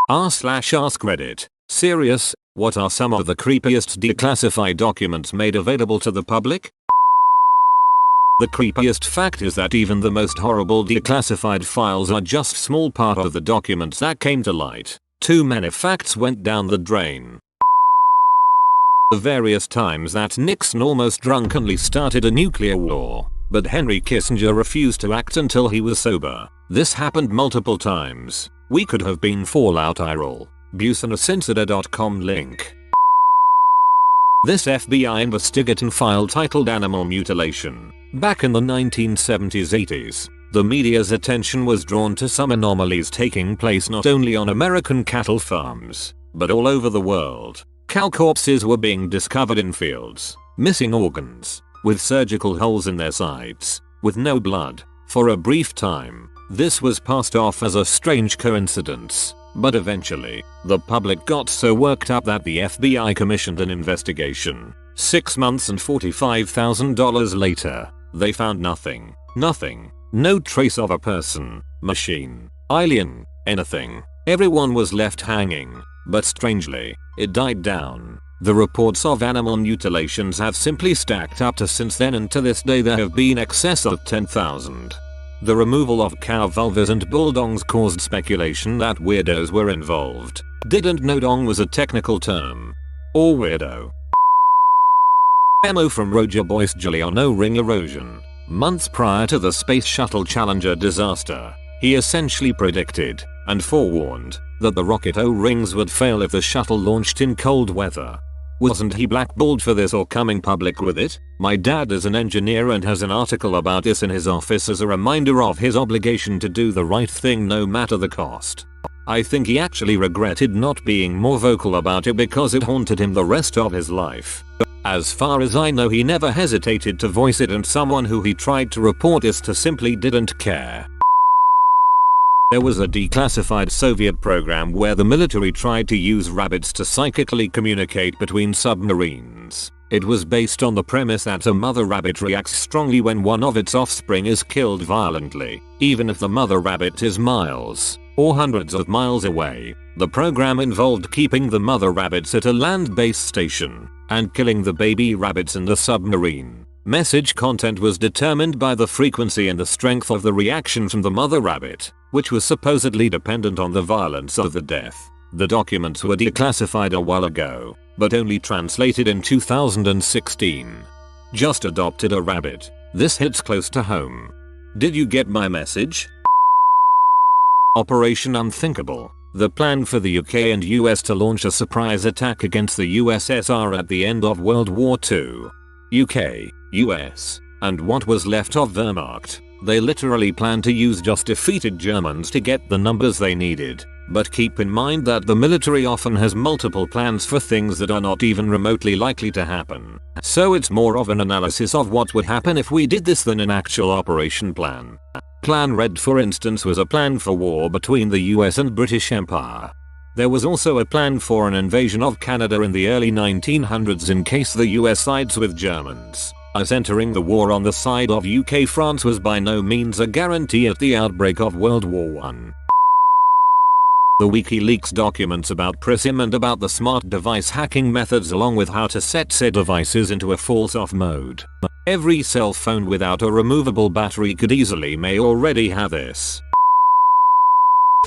r/AskReddit. Serious, what are some of the creepiest declassified documents made available to the public? The creepiest fact is that even the most horrible declassified files are just small part of the documents that came to light. Too many facts went down the drain. The various times that Nixon almost drunkenly started a nuclear war, but Henry Kissinger refused to act until he was sober. This happened multiple times. We could have been Fallout IRL. Busenacensida.com link. This FBI investigation file titled Animal Mutilation. Back in the 1970s-80s, the media's attention was drawn to some anomalies taking place not only on American cattle farms, but all over the world. Cow corpses were being discovered in fields, missing organs, with surgical holes in their sides, with no blood. For a brief time, this was passed off as a strange coincidence, but eventually, the public got so worked up that the FBI commissioned an investigation. 6 months and $45,000 later, they found nothing. Nothing. No trace of a person, machine, alien, anything. Everyone was left hanging, but strangely, it died down. The reports of animal mutilations have simply stacked up to since then, and to this day there have been excess of 10,000. The removal of cow vulvas and bulldongs caused speculation that weirdos were involved. Didn't know dong was a technical term. Or weirdo. Memo from Roger Boyce Giuliano ring erosion. Months prior to the Space Shuttle Challenger disaster, he essentially predicted, and forewarned, that the rocket O-rings would fail if the shuttle launched in cold weather. Wasn't he blackballed for this or coming public with it? My dad is an engineer and has an article about this in his office as a reminder of his obligation to do the right thing no matter the cost. I think he actually regretted not being more vocal about it because it haunted him the rest of his life. As far as I know, he never hesitated to voice it, and someone who he tried to report this to simply didn't care. There was a declassified Soviet program where the military tried to use rabbits to psychically communicate between submarines. It was based on the premise that a mother rabbit reacts strongly when one of its offspring is killed violently, even if the mother rabbit is miles or hundreds of miles away. The program involved keeping the mother rabbits at a land-based station and killing the baby rabbits in the submarine. Message content was determined by the frequency and the strength of the reaction from the mother rabbit, which was supposedly dependent on the violence of the death. The documents were declassified a while ago, but only translated in 2016. Just adopted a rabbit. This hits close to home. Did you get my message? Operation Unthinkable. The plan for the UK and US to launch a surprise attack against the USSR at the end of World War II. UK, US, and what was left of Wehrmacht. They literally planned to use just defeated Germans to get the numbers they needed. But keep in mind that the military often has multiple plans for things that are not even remotely likely to happen. So it's more of an analysis of what would happen if we did this than an actual operation plan. Plan Red, for instance, was a plan for war between the US and British Empire. There was also a plan for an invasion of Canada in the early 1900s in case the US sides with Germans, as entering the war on the side of UK France was by no means a guarantee at the outbreak of World War I. The WikiLeaks documents about PRISM and about the smart device hacking methods, along with how to set said devices into a false off mode. Every cell phone without a removable battery could easily may already have this.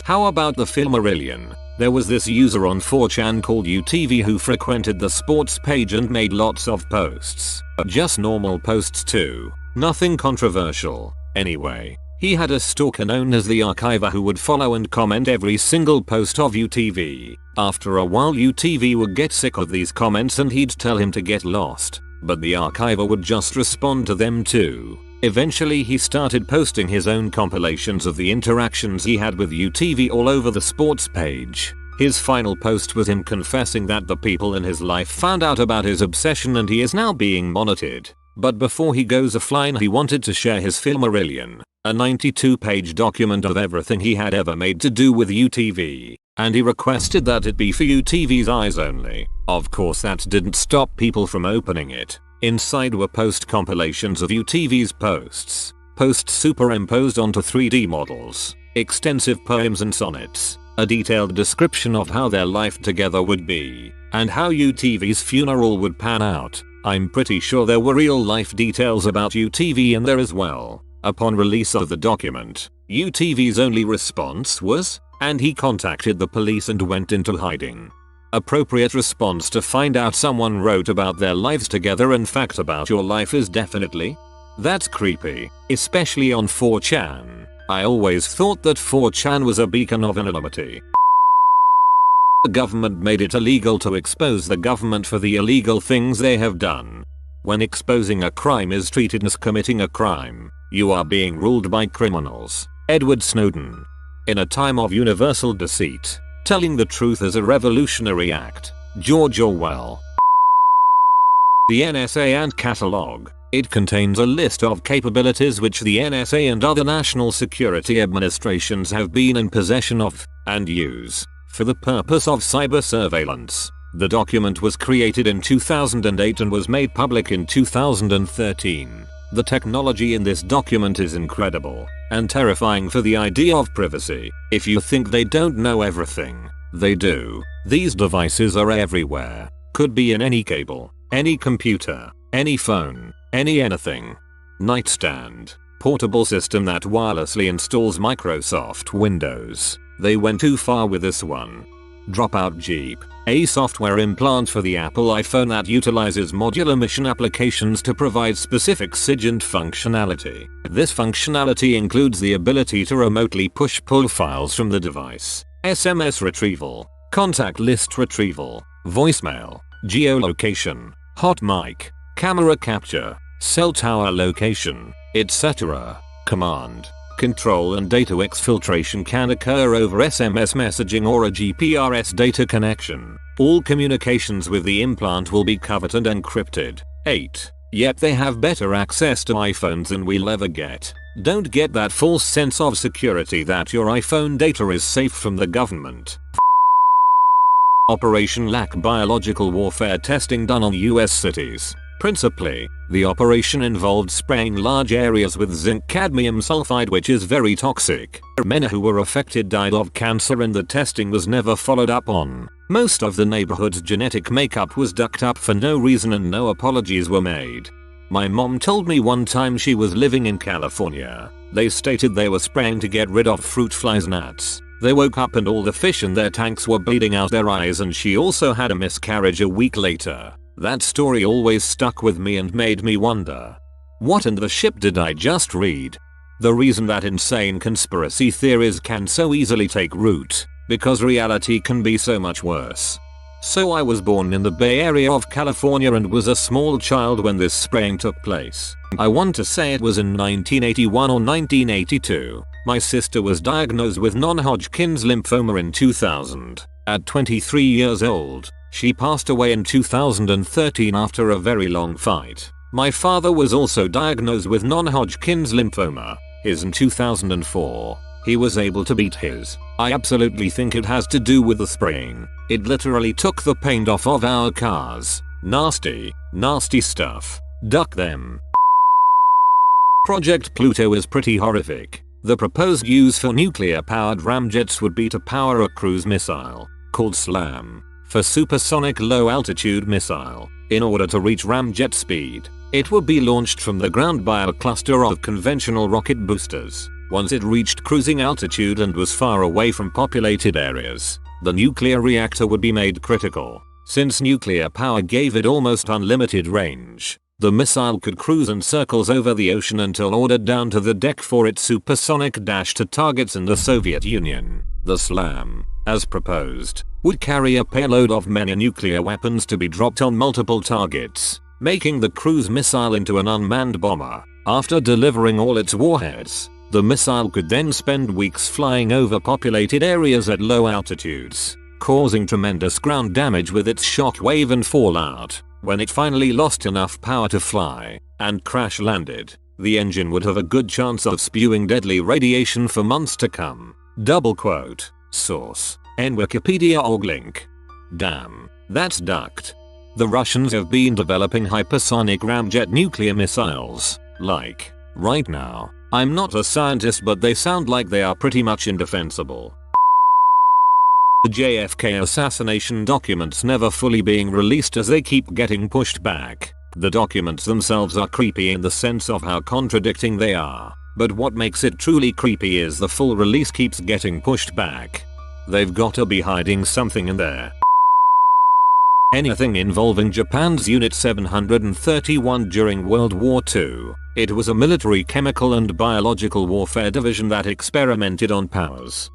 How about the Filmarillion? There was this user on 4chan called UTV who frequented the sports page and made lots of posts. Just normal posts too. Nothing controversial. Anyway, he had a stalker known as the Archiver who would follow and comment every single post of UTV. After a while, UTV would get sick of these comments and he'd tell him to get lost, but the Archiver would just respond to them too. Eventually he started posting his own compilations of the interactions he had with UTV all over the sports page. His final post was him confessing that the people in his life found out about his obsession and he is now being monitored. But before he goes offline, he wanted to share his Filmarillion, a 92-page document of everything he had ever made to do with UTV, and he requested that it be for UTV's eyes only. Of course that didn't stop people from opening it. Inside were post compilations of UTV's posts, posts superimposed onto 3D models, extensive poems and sonnets, A detailed description of how their life together would be, and how UTV's funeral would pan out. I'm pretty sure there were real life details about UTV in there as well. Upon release of the document, UTV's only response was, and he contacted the police and went into hiding. Appropriate response to find out someone wrote about their lives together and fact about your life is definitely. That's creepy, especially on 4chan. I always thought that 4chan was a beacon of anonymity. The government made it illegal to expose the government for the illegal things they have done. When exposing a crime is treated as committing a crime, you are being ruled by criminals. Edward Snowden. In a time of universal deceit, telling the truth is a revolutionary act. George Orwell. The NSA and Catalog. It contains a list of capabilities which the NSA and other national security administrations have been in possession of, and use, for the purpose of cyber surveillance. The document was created in 2008 and was made public in 2013. The technology in this document is incredible, and terrifying for the idea of privacy. If you think they don't know everything, they do. These devices are everywhere. Could be in any cable, any computer, any phone, any anything. Nightstand. Portable system that wirelessly installs Microsoft Windows. They went too far with this one. Dropout Jeep. A software implant for the Apple iPhone that utilizes modular mission applications to provide specific SIGINT functionality. This functionality includes the ability to remotely push-pull files from the device, SMS retrieval, contact list retrieval, voicemail, geolocation, hot mic, camera capture, cell tower location, etc. Command, control and data exfiltration can occur over SMS messaging or a GPRS data connection. All communications with the implant will be covered and encrypted. 8. Yet they have better access to iPhones than we'll ever get. Don't get that false sense of security that your iPhone data is safe from the government. Operation Lack biological warfare testing done on US cities. Principally, the operation involved spraying large areas with zinc cadmium sulfide, which is very toxic. Men who were affected died of cancer and the testing was never followed up on. Most of the neighborhood's genetic makeup was dug up for no reason and no apologies were made. My mom told me one time she was living in California. They stated they were spraying to get rid of fruit flies gnats. They woke up and all the fish in their tanks were bleeding out their eyes, and she also had a miscarriage a week later. That story always stuck with me and made me wonder, what in the ship did I just read? The reason that insane conspiracy theories can so easily take root, because reality can be so much worse. So I was born in the Bay Area of California and was a small child when this spraying took place. I want to say it was in 1981 or 1982. My sister was diagnosed with non-Hodgkin's lymphoma in 2000. At 23 years old, she passed away in 2013 after a very long fight. My father was also diagnosed with non-Hodgkin's lymphoma. His in 2004. He was able to beat his. I absolutely think it has to do with the spraying. It literally took the paint off of our cars. Nasty, nasty stuff. Duck them. Project Pluto is pretty horrific. The proposed use for nuclear-powered ramjets would be to power a cruise missile, called SLAM, for supersonic low-altitude missile. In order to reach ramjet speed, it would be launched from the ground by a cluster of conventional rocket boosters. Once it reached cruising altitude and was far away from populated areas, the nuclear reactor would be made critical. Since nuclear power gave it almost unlimited range, the missile could cruise in circles over the ocean until ordered down to the deck for its supersonic dash to targets in the Soviet Union. The SLAM, as proposed, would carry a payload of many nuclear weapons to be dropped on multiple targets, making the cruise missile into an unmanned bomber. After delivering all its warheads, the missile could then spend weeks flying over populated areas at low altitudes, causing tremendous ground damage with its shockwave and fallout. When it finally lost enough power to fly and crash landed, the engine would have a good chance of spewing deadly radiation for months to come. Double quote. Source: Wikipedia.org link. Damn, that's ducked. The Russians have been developing hypersonic ramjet nuclear missiles, like, right now. I'm not a scientist, but they sound like they are pretty much indefensible. The JFK assassination documents never fully being released as they keep getting pushed back. The documents themselves are creepy in the sense of how contradicting they are, but what makes it truly creepy is the full release keeps getting pushed back. They've got to be hiding something in there. Anything involving Japan's Unit 731 during World War II. It was a military chemical and biological warfare division that experimented on powers.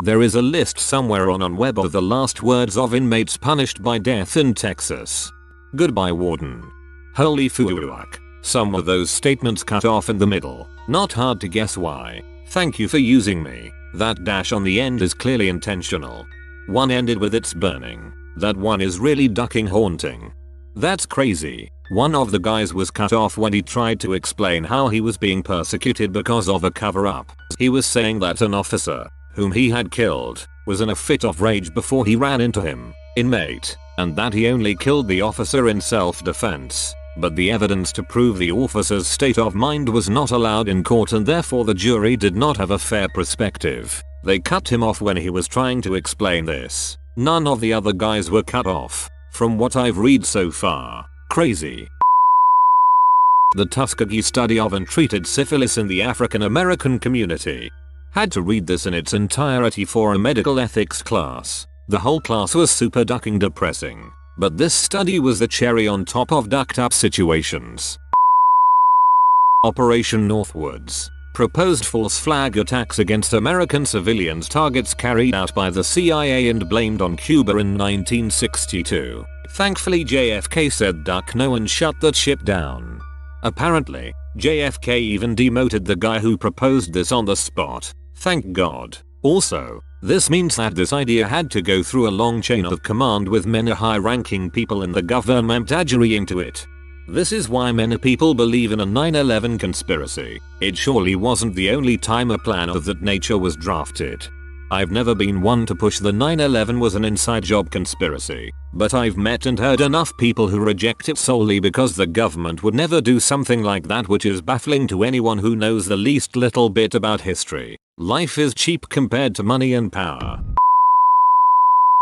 There is a list somewhere on web of the last words of inmates punished by death in Texas. Goodbye, warden. Holy fuck. Some of those statements cut off in the middle. Not hard to guess why. Thank you for using me. That dash on the end is clearly intentional. One ended with it's burning. That one is really ducking haunting. That's crazy. One of the guys was cut off when he tried to explain how he was being persecuted because of a cover-up. He was saying that an officer, whom he had killed, was in a fit of rage before he ran into him, inmate, and that he only killed the officer in self-defense. But the evidence to prove the officer's state of mind was not allowed in court and therefore the jury did not have a fair perspective. They cut him off when he was trying to explain this. None of the other guys were cut off, from what I've read so far. Crazy. The Tuskegee study of untreated syphilis in the African American community. Had to read this in its entirety for a medical ethics class. The whole class was super ducking depressing. But this study was the cherry on top of ducked up situations. Operation Northwoods. Proposed false flag attacks against American civilians targets carried out by the CIA and blamed on Cuba in 1962. Thankfully JFK said duck no and shut that shit down. Apparently, JFK even demoted the guy who proposed this on the spot. Thank God. Also, this means that this idea had to go through a long chain of command with many high-ranking people in the government agreeing to it. This is why many people believe in a 9/11 conspiracy. It surely wasn't the only time a plan of that nature was drafted. I've never been one to push the 9/11 was an inside job conspiracy, but I've met and heard enough people who reject it solely because the government would never do something like that, which is baffling to anyone who knows the least little bit about history. Life is cheap compared to money and power.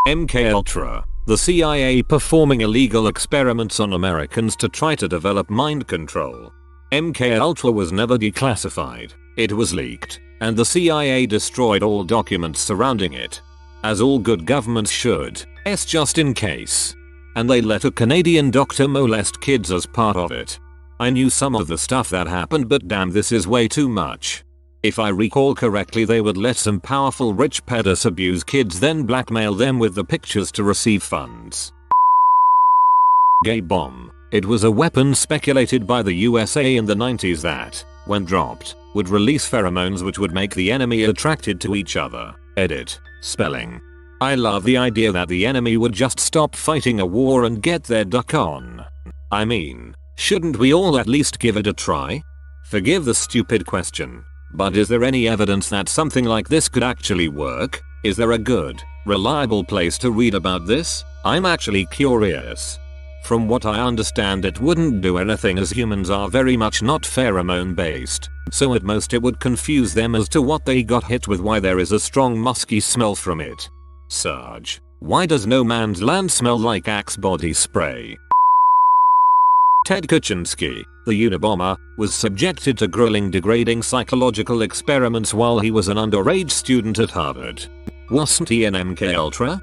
MK Ultra. The CIA performing illegal experiments on Americans to try to develop mind control. MK Ultra was never declassified. It was leaked, and the CIA destroyed all documents surrounding it. As all good governments should, just in case. And they let a Canadian doctor molest kids as part of it. I knew some of the stuff that happened, but damn, this is way too much. If I recall correctly, they would let some powerful rich pedos abuse kids, then blackmail them with the pictures to receive funds. Gay bomb. It was a weapon speculated by the USA in the 90s that, when dropped, would release pheromones which would make the enemy attracted to each other. Edit. Spelling. I love the idea that the enemy would just stop fighting a war and get their duck on. I mean, shouldn't we all at least give it a try? Forgive the stupid question. But is there any evidence that something like this could actually work? Is there a good, reliable place to read about this? I'm actually curious. From what I understand, it wouldn't do anything as humans are very much not pheromone based, so at most it would confuse them as to what they got hit with, why there is a strong musky smell from it. Sarge, why does No Man's Land smell like Axe body spray? Ted Kaczynski, the Unabomber, was subjected to grueling, degrading psychological experiments while he was an underage student at Harvard. Wasn't he an MK Ultra?